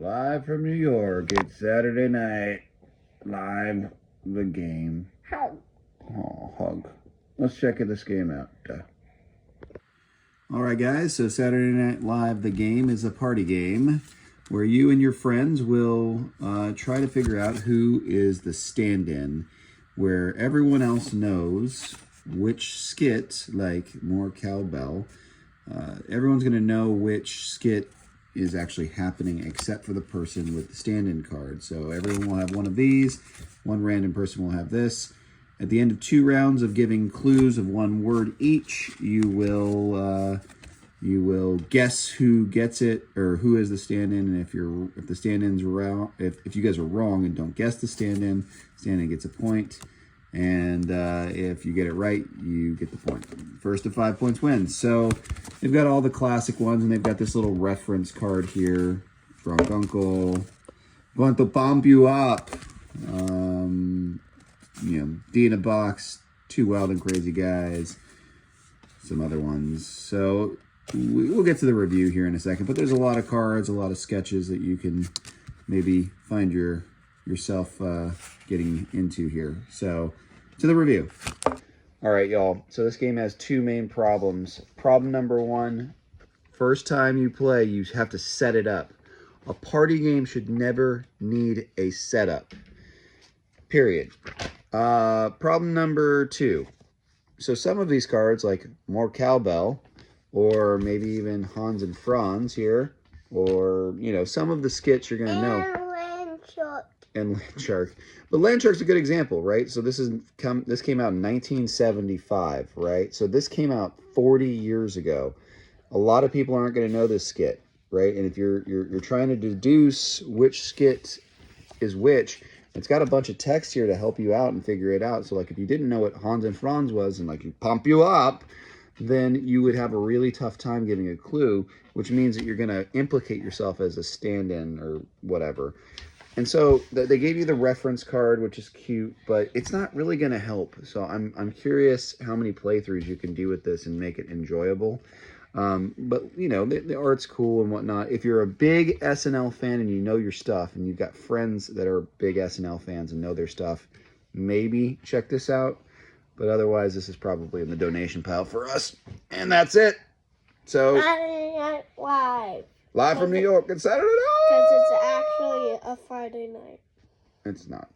Live from New York, it's Saturday night. Live the game. Hug. Oh, hug. Let's check this game out. All right, guys, so Saturday Night Live, the game is a party game where you and your friends will try to figure out who is the stand-in, where everyone else knows which skit, like more cowbell, everyone's going to know which skit is actually happening except for the person with the stand-in card. So everyone will have one of these. One random person will have this. At the end of 2 rounds of giving clues of 1 word each, you will guess who gets it or who is the stand-in. And if the stand-in's wrong, if you guys are wrong and don't guess the stand-in gets a point. And if you get it right, you get the point. First to 5 points wins. So they've got all the classic ones, and they've got this little reference card here. Drunk Uncle, want to pump you up. D in a Box, 2 Wild and Crazy Guys, some other ones. So we'll get to the review here in a second, but there's a lot of cards, a lot of sketches that you can maybe find yourself getting into here. So to the review. All right, y'all. So this game has 2 main problems. Problem number 1, first time you play, you have to set it up. A party game should never need a setup. Period. Problem number 2. So some of these cards, like More Cowbell, or maybe even Hans and Franz here, or, some of the skits you're going to know. And Land Shark. But Land Shark's a good example, right? So this came out in 1975, right? So this came out 40 years ago. A lot of people aren't going to know this skit, right? And if you're trying to deduce which skit is which, it's got a bunch of text here to help you out and figure it out. So like if you didn't know what Hans and Franz was and like you pump you up, then you would have a really tough time giving a clue, which means that you're going to implicate yourself as a stand-in or whatever. And so they gave you the reference card, which is cute, but it's not really going to help. So I'm curious how many playthroughs you can do with this and make it enjoyable. But, the art's cool and whatnot. If you're a big SNL fan and you know your stuff, and you've got friends that are big SNL fans and know their stuff, maybe check this out. But otherwise, this is probably in the donation pile for us. And that's it. So, live from New York. It's Saturday night. Because it's actually a Friday night. It's not.